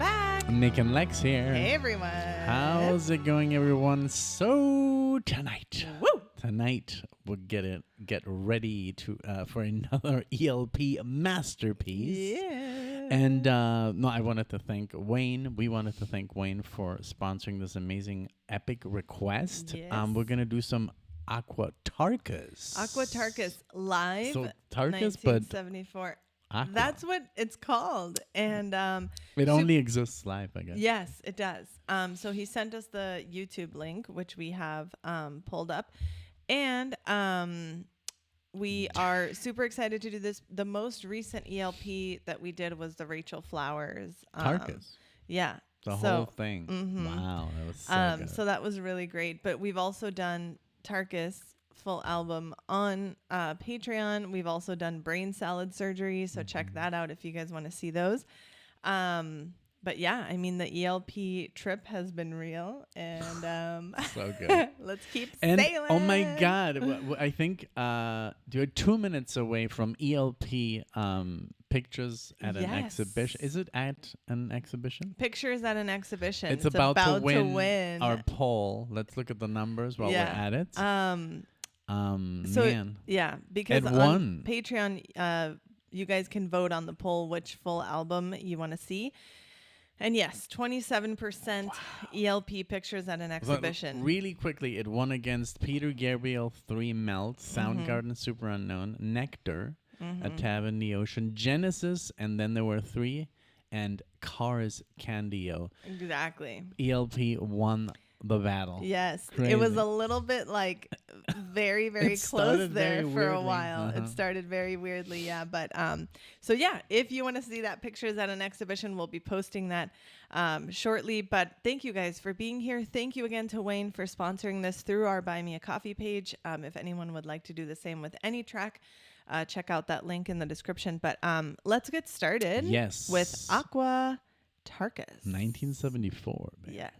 back. NicknLex here. Hey, everyone. How's it going, everyone? So tonight we'll get ready to for another ELP masterpiece. Yeah. And I wanted to thank Wayne. We wanted to thank Wayne for sponsoring this amazing epic request. Yes. We're gonna do some Aquatarkus. Aquatarkus live. So Tarkus, 1974. Aqua. That's what it's called. And It only exists live, I guess. yes, it does. So he sent us the YouTube link, which we have pulled up. And we are super excited to do this. The most recent ELP that we did was the Rachel Flowers. Tarkus. Yeah. The whole thing. Mhm. Wow, that was so good. So that was really great. But we've also done Tarkus full album on Patreon. We've also done brain salad surgery. So check that out if you guys want to see those. But yeah, I mean, the ELP trip has been real, and So good. let's keep And sailing. oh my God, I think you're 2 minutes away from ELP pictures at an Yes. exhibition. Is it at an exhibition? Pictures at an exhibition. It's about to to win win. our poll. Let's look at the numbers while we're at it. So Man, yeah, because It on won. Patreon, you guys can vote on the poll which full album you want to see. And yes, 27% ELP pictures at an exhibition. Really quickly, it won against Peter Gabriel, 3 Melt, Mm-hmm. Soundgarden, Super Unknown, Nectar, A Tab in the Ocean, Genesis, and then there were 3, and Cars Candio. Exactly. ELP won the battle. Yes. Crazy. It was a little bit like very, very It close started there very for a weirdly. while. Uh-huh. It started very weirdly, yeah. But so yeah, if you want to see that pictures at an exhibition, we'll be posting that shortly. But thank you guys for being here. Thank you again to Wayne for sponsoring this through our Buy Me a Coffee page. If anyone would like to do the same with any track, check out that link in the description. But let's get started. Yes. With Aquatarkus. 1974, baby. Yes.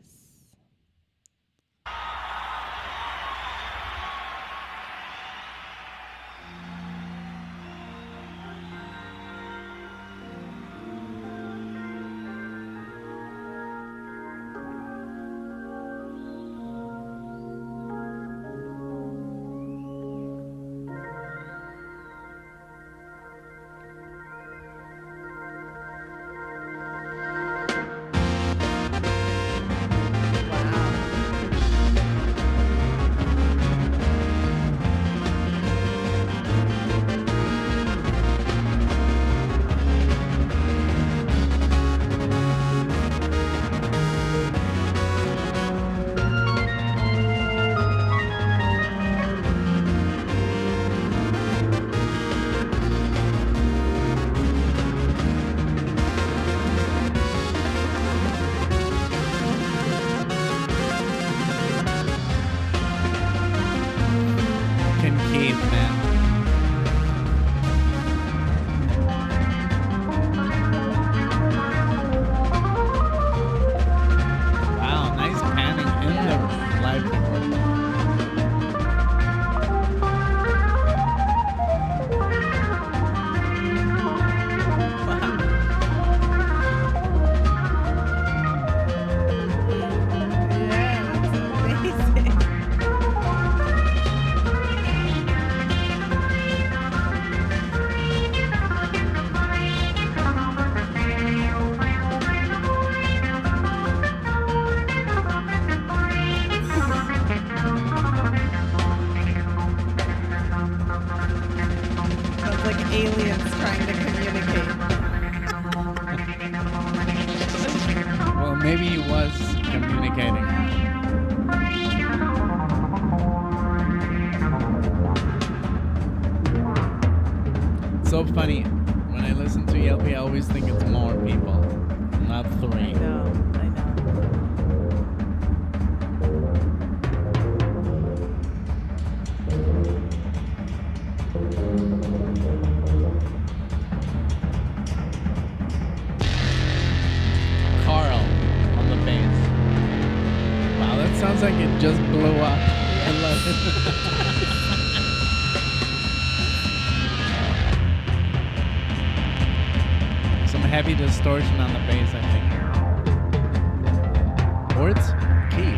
Keith, man. Wow, nice panning in the live recording. Yeah, that's amazing. Sounds like aliens trying to communicate. Well, maybe he was communicating. So funny. When I listen to ELP, I always think it's more people, not 3. I know. Carl on the bass. Wow, that sounds like it just blew up. I love it. Some heavy distortion on the bass, I think. Or it's Keith.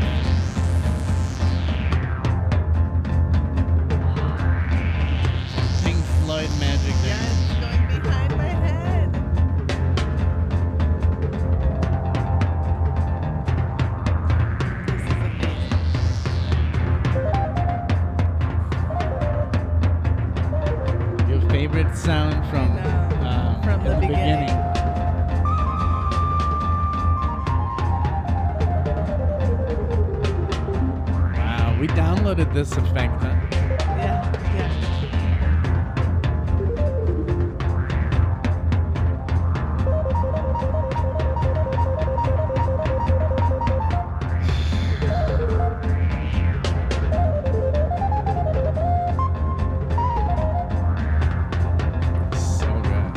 Pink Floyd magic there. Yeah, it's going behind my head. This is amazing. Your favorite sound from From the beginning. Wow, we downloaded this effect, huh? Yeah, yeah. So good.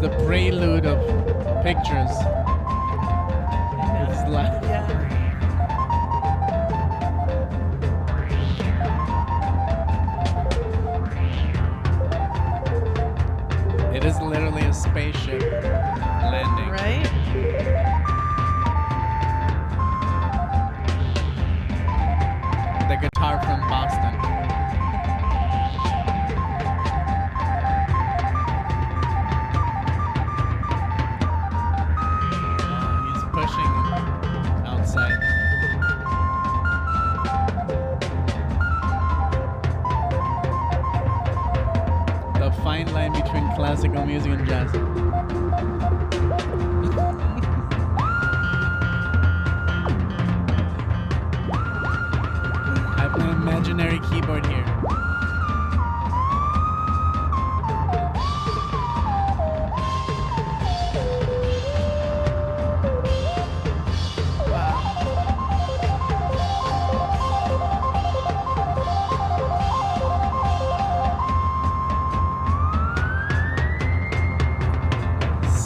The prelude of pictures. It's like Yeah. it is literally a spaceship landing. Right? The guitar from Boston. He's pushing outside. The fine line between classical music and jazz. I have an imaginary keyboard here.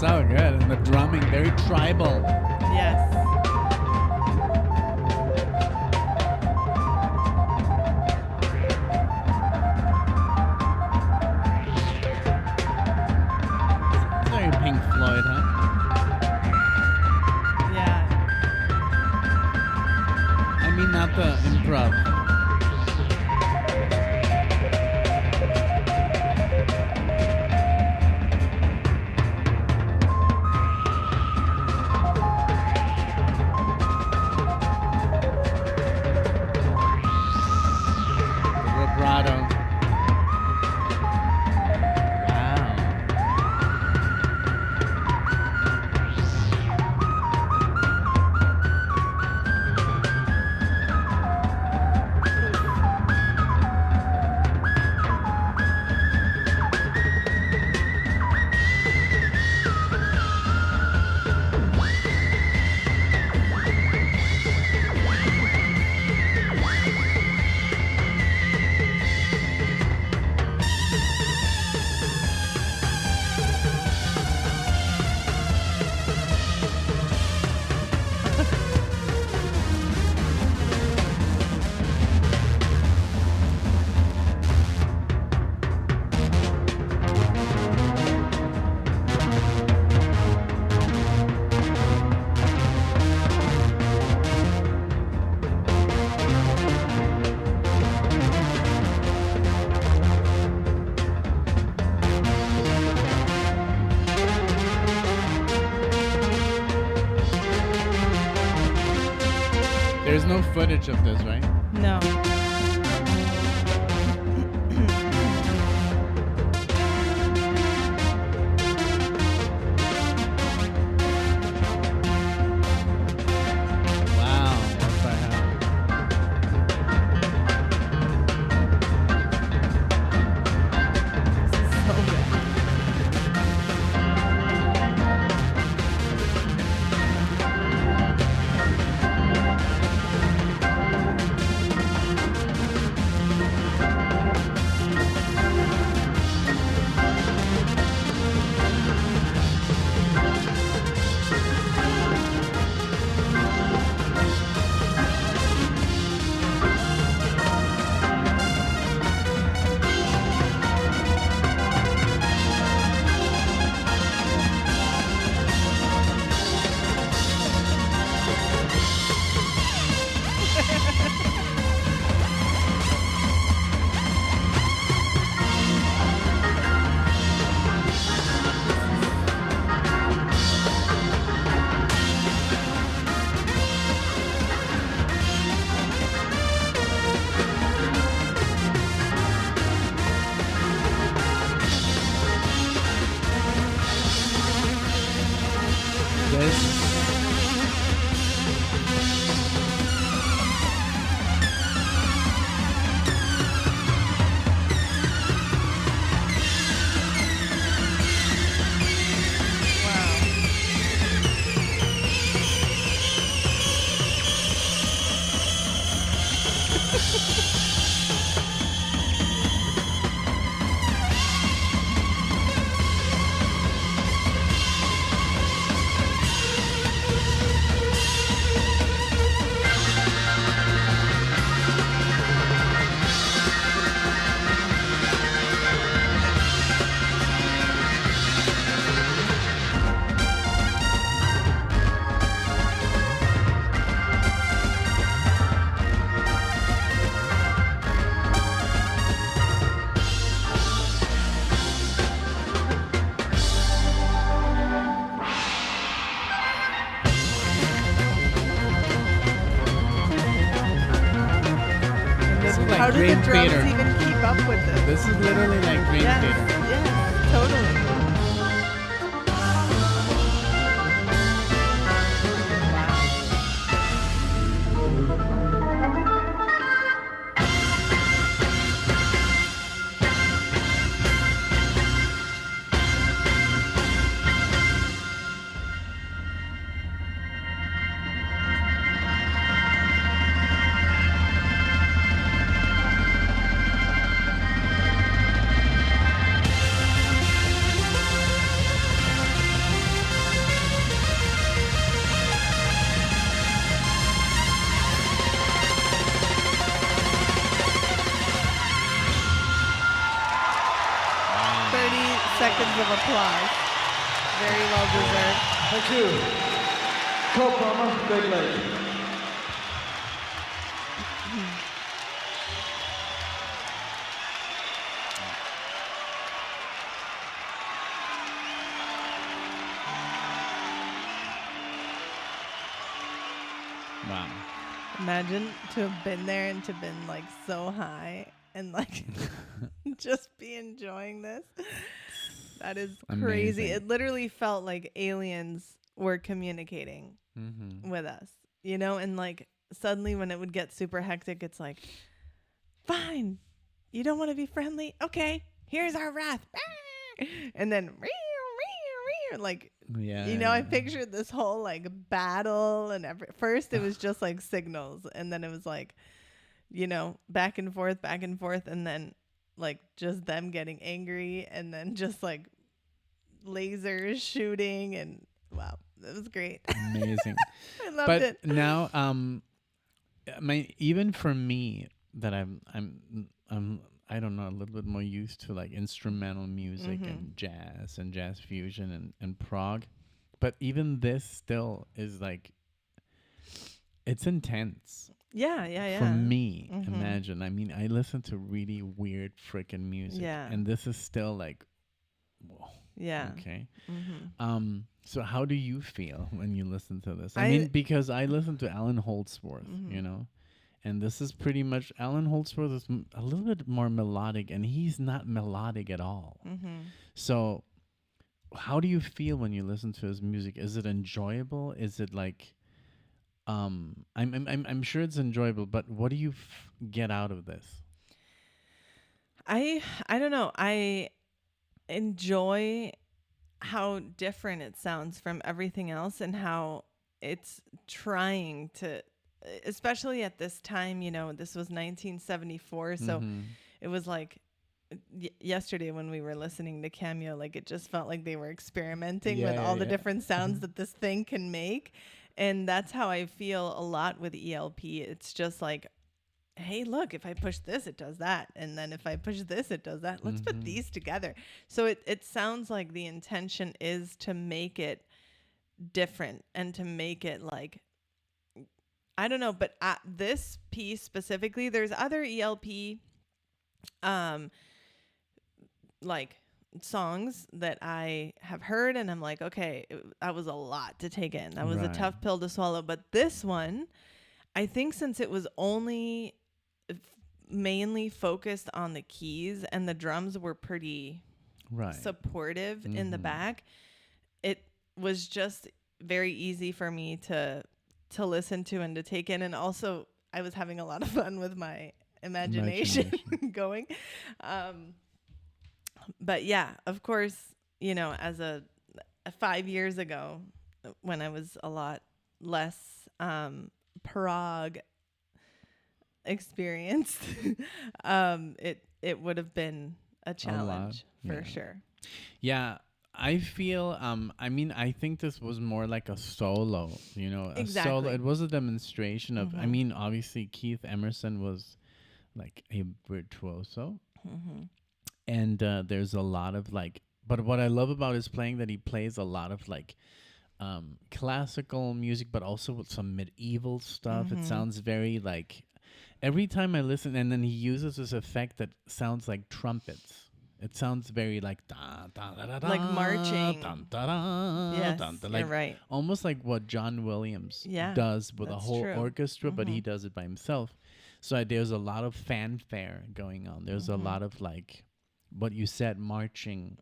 So good. And the drumming, very tribal. Yes. It's very Pink Floyd, huh? Yeah. I mean, not the improv. The vibrato. Wow. There's no footage of this, right? No. Wow. What the hell? This is so good. How do the Dream drums Theater. even keep up with this? This is literally like Dream Yes, Theater. yes, totally. Wow. 30 seconds of applause. Very well deserved. Thank you. COUPL, Big Lake. Wow. Imagine to have been there and to have been like so high and like just be enjoying this. That is crazy. Amazing. It literally felt like aliens were communicating Mm-hmm. with us, you know? And like suddenly when it would get super hectic, it's like, fine, you don't want to be friendly? Okay, here's our wrath. And then like, Yeah. you know, I pictured this whole like battle, and first it was just like signals, and then it was like, you know, back and forth, and then like just them getting angry, and then just like lasers shooting, and wow, it was great. Amazing. I loved But it. now, even for me, that I'm I don't know, a little bit more used to like instrumental music and jazz fusion and prog, but even this still is like, it's intense Yeah. for me. Imagine, I mean, I listen to really weird freaking music, Yeah. and this is still like, whoa. Yeah. Okay. So how do you feel when you listen to this? I mean, because I listen to Alan Holdsworth, you know, and this is pretty much, Alan Holdsworth is a little bit more melodic, and he's not melodic at all. So how do you feel when you listen to his music? Is it enjoyable? Is it like, I'm sure it's enjoyable, but what do you get out of this? I don't know. I enjoy how different it sounds from everything else, and how it's trying to, especially at this time, you know, this was 1974, so it was like yesterday when we were listening to Cameo, like it just felt like they were experimenting with all the different sounds that this thing can make. And that's how I feel a lot with ELP. It's just like, hey, look, if I push this, it does that. And then if I push this, it does that. Let's put these together. So it sounds like the intention is to make it different and to make it like, I don't know, but at this piece specifically, there's other ELP like songs that I have heard, and I'm like, okay, that was a lot to take in. That was a tough pill to swallow. But this one, I think since it was only mainly focused on the keys and the drums were pretty supportive in the back, it was just very easy for me to listen to and to take in. And also I was having a lot of fun with my imagination. going. But yeah, of course, you know, as a 5 years ago, when I was a lot less prog experienced, it would have been a challenge for sure. Yeah, I feel I mean, I think this was more like a solo, you know, a solo. It was a demonstration of, I mean, obviously Keith Emerson was like a virtuoso. And there's a lot of like, but what I love about his playing, that he plays a lot of like classical music, but also with some medieval stuff. It sounds very like, every time I listen, and then he uses this effect that sounds like trumpets. It sounds very like da, da, da, da, da, like marching. Dun, da, da, Yes, dun, da, you're like right. Almost like what John Williams does with a whole orchestra, but he does it by himself. So there's a lot of fanfare going on. There's a lot of like what you said, marching,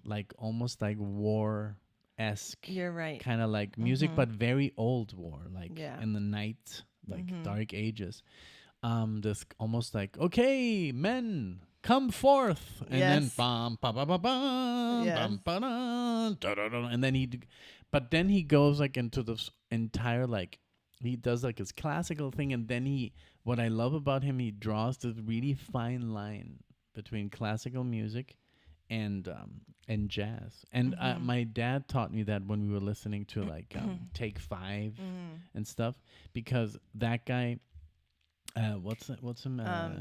like almost like war-esque. You're right. Kind of like music, but very old war, like Yeah. in the night, like Dark Ages. This almost like, okay, men, come forth, and then bam, ba ba ba bam, bam ba da da da, and then but then he goes like into this entire like, he does like his classical thing, and then what I love about him, he draws this really fine line between classical music and jazz. And my dad taught me that when we were listening to like Take Five and stuff, because that guy. What's him?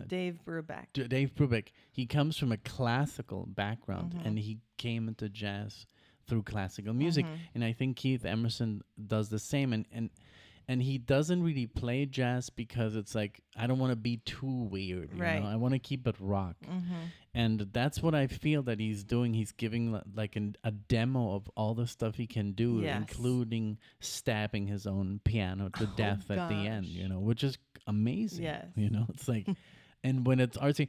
Dave Brubeck. Dave Brubeck. He comes from a classical background, and he came into jazz through classical music. And I think Keith Emerson does the same. And he doesn't really play jazz because it's like, I don't want to be too weird. You know? I want to keep it rock. And that's what I feel that he's doing. He's giving like a demo of all the stuff he can do, including stabbing his own piano to death at the end, you know, which is amazing. You know, it's like, and when it's artsy,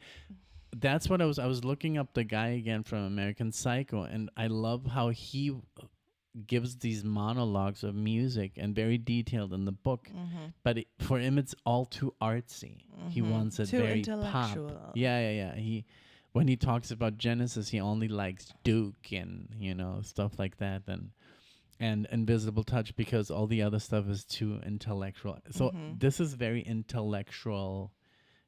that's what I was looking up the guy again from American Psycho, and I love how he gives these monologues of music and very detailed in the book, but for him it's all too artsy. He wants it too very intellectual. pop. Yeah. When he talks about Genesis, he only likes Duke and, you know, stuff like that, and Invisible Touch, because all the other stuff is too intellectual. So this is very intellectual.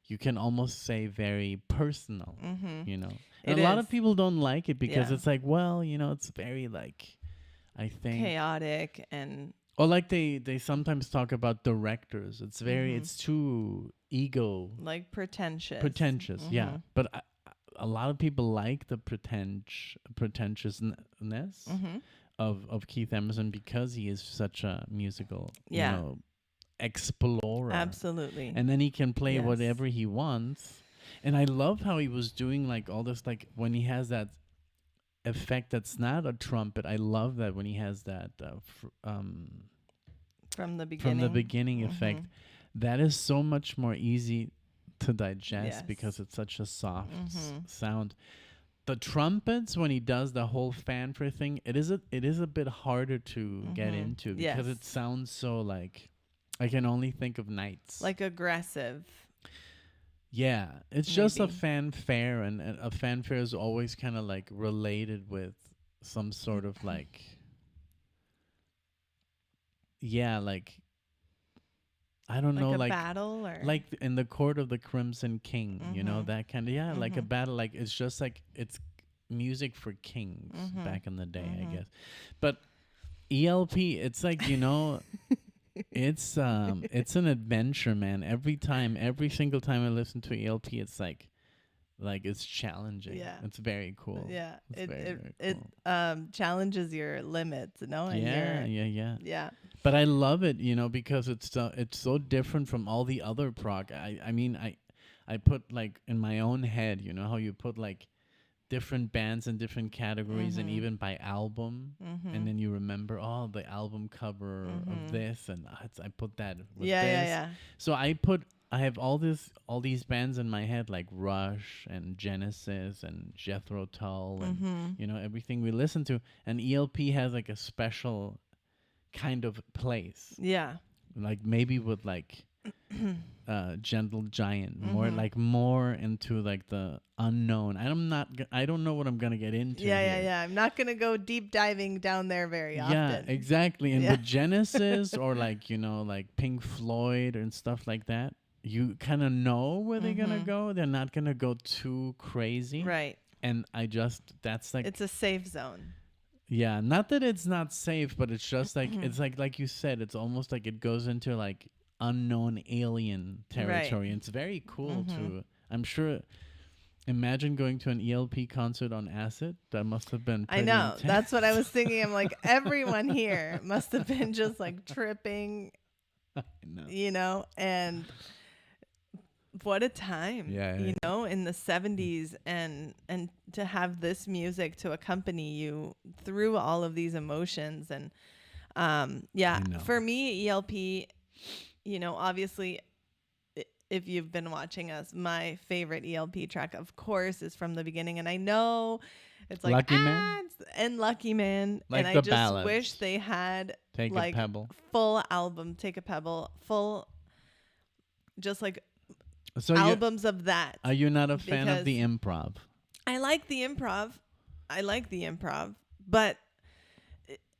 You can almost say very personal, you know. And a lot of people don't like it because it's like, well, you know, it's very like, I think chaotic, and or like they sometimes talk about directors. It's very it's too ego, like pretentious. Yeah. But a lot of people like the pretentiousness of Keith Emerson because he is such a musical, you know, explorer. Absolutely. And then he can play whatever he wants. And I love how he was doing like all this, like when he has that effect that's not a trumpet. I love that when he has that from the beginning effect. That is so much more easy to digest because it's such a soft sound. The trumpets, when he does the whole fanfare thing, it is a bit harder to get into because it sounds so like, I can only think of Knights, like aggressive. Yeah, it's just a fanfare, and a fanfare is always kind of like related with some sort of like, like, I don't know, like battle, or like in the Court of the Crimson King, you know, that kind of, like a battle, like it's just like, it's music for kings back in the day, I guess. But ELP, it's like, you know, it's an adventure, man. Every single time I listen to ELP, it's like it's challenging. Yeah, it's very cool. Yeah, it challenges your limits, no? Yeah. But I love it, you know, because it's so different from all the other prog. I mean, I put like in my own head, you know, how you put like different bands in different categories and even by album, and then you remember, the album cover of this, and I put that with this. So I have all these bands in my head, like Rush and Genesis and Jethro Tull and you know, everything we listen to, and ELP has like a special kind of place. Yeah. Like maybe with like Gentle Giant, more into like the unknown. I don't know what I'm gonna get into. Yeah. I'm not gonna go deep diving down there very often. Yeah, exactly. And with Genesis or like, you know, like Pink Floyd and stuff like that, you kind of know where they're gonna go. They're not gonna go too crazy, right? And that's like, it's a safe zone. Yeah, not that it's not safe, but it's just like it's like you said, it's almost like it goes into like unknown alien territory. And it's very cool to, I'm sure, imagine going to an ELP concert on acid. That must have been pretty intense. That's what I was thinking. I'm like, everyone here must have been just like tripping. I know. You know, and what a time. You know, in the 70s, and to have this music to accompany you through all of these emotions. And for me, ELP, you know, obviously if you've been watching us, my favorite ELP track, of course, is From the Beginning. And I know it's like Lucky Man? And Lucky Man. Like and the I just ballads. wish they had Take like a Pebble. full album, Take a Pebble, full, just like So albums of that. Are you not a fan of the improv? I like the improv, but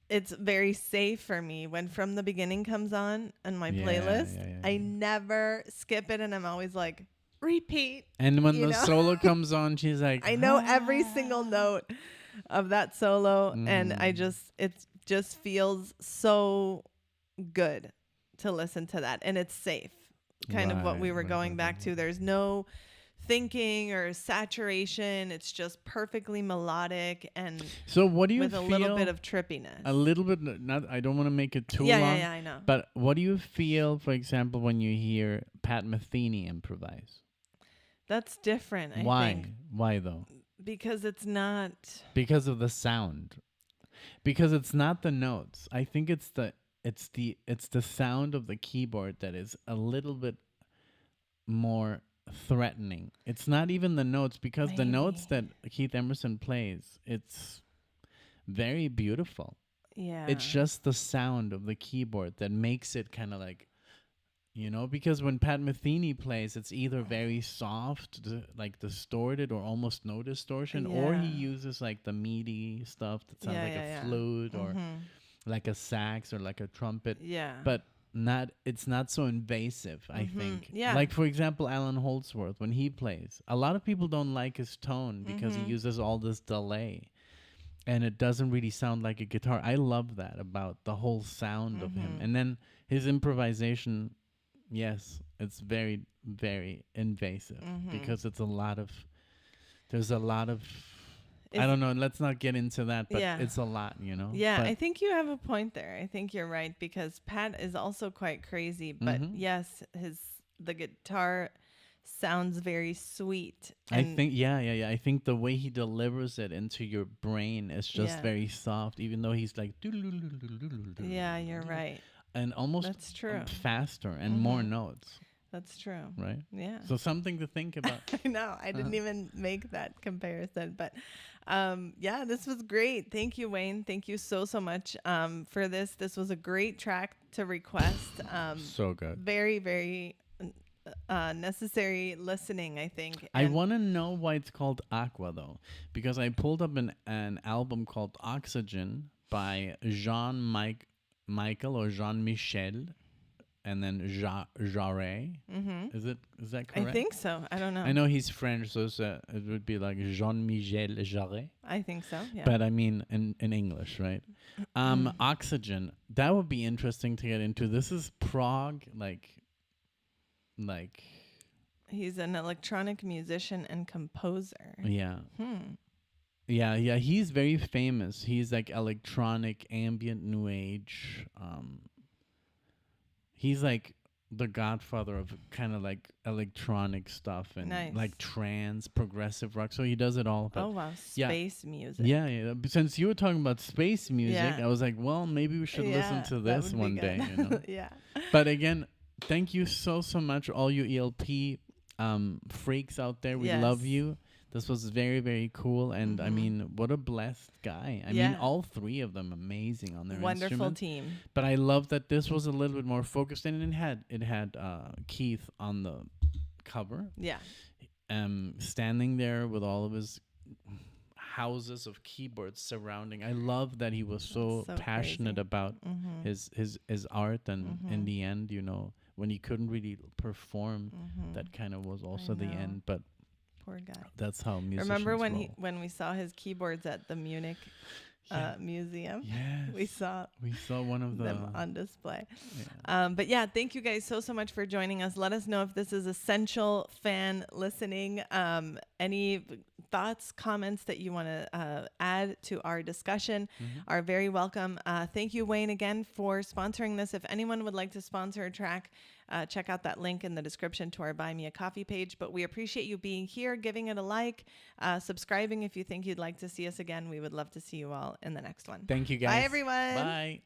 it's very safe for me when From the Beginning comes on my playlist. I never skip it, and I'm always like, repeat. And when the solo comes on, she's like, I know every single note of that solo, and it just feels so good to listen to that, and it's safe. Kind of what we were going back to. There's no thinking or saturation. It's just perfectly melodic, and so what do you with feel? A little bit of trippiness. A little bit. Not. I don't want to make it too long. Yeah, I know. But what do you feel, for example, when you hear Pat Metheny improvise? That's different. Why? I think. Why though? Because it's not. Because of the sound. Because it's not the notes. I think it's the sound of the keyboard that is a little bit more threatening. It's not even the notes, because the notes that Keith Emerson plays, it's very beautiful. Yeah. It's just the sound of the keyboard that makes it kind of like, because when Pat Metheny plays, it's either very soft, like distorted, or almost no distortion, or he uses like the meaty stuff that sounds like a flute or like a sax or like a trumpet. Yeah. But it's not so invasive, I think. Yeah. Like, for example, Alan Holdsworth, when he plays, a lot of people don't like his tone because he uses all this delay, and it doesn't really sound like a guitar. I love that about the whole sound of him. And then his improvisation, yes, it's very, very invasive because there's a lot of I don't know, let's not get into that, but it's a lot, Yeah, I think you have a point there. I think you're right, because Pat is also quite crazy, but yes, the guitar sounds very sweet. I think, I think the way he delivers it into your brain is just very soft, even though he's like, yeah, you're right. And almost That's true. Faster and more notes. That's true. Right? Yeah. So something to think about. I know. I didn't even make that comparison. But this was great. Thank you, Wayne. Thank you so much for this. This was a great track to request. So good. Very, very necessary listening, I think. I want to know why it's called Aqua, though, because I pulled up an album called Oxygen by Jean-Michel or Jean-Michel, and then Jarre. Is that correct? I think so. I don't know. I know he's French, so it would be like Jean-Michel Jarre. I think so, yeah. But I mean in English, right? Oxygen. That would be interesting to get into. This is prog, like. He's an electronic musician and composer. Yeah. Yeah, he's very famous. He's like electronic, ambient, new age. He's like the godfather of kind of like electronic stuff and like trance, progressive rock. So he does it all. But oh wow, space music. Yeah. Since you were talking about space music, I was like, well, maybe we should listen to this one day. Yeah. But again, thank you so much, all you ELP freaks out there. We love you. This was very, very cool. And I mean, what a blessed guy. I mean, all three of them amazing on their wonderful team. But I love that this was a little bit more focused, and it had Keith on the cover. Yeah. Standing there with all of his houses of keyboards surrounding. I love that he was so passionate about his art, and in the end, when he couldn't really perform, that kind of was also the end. But poor guy. That's how musicians Remember roll. when we saw his keyboards at the Munich museum? Yes. We saw one of them on display. Yeah. But yeah, thank you guys so much for joining us. Let us know if this is essential fan listening. Any thoughts, comments that you want to add to our discussion are very welcome. Thank you, Wayne, again for sponsoring this. If anyone would like to sponsor a track, check out that link in the description to our Buy Me a Coffee page. But we appreciate you being here, giving it a like, subscribing if you think you'd like to see us again. We would love to see you all in the next one. Thank you, guys. Bye, everyone. Bye.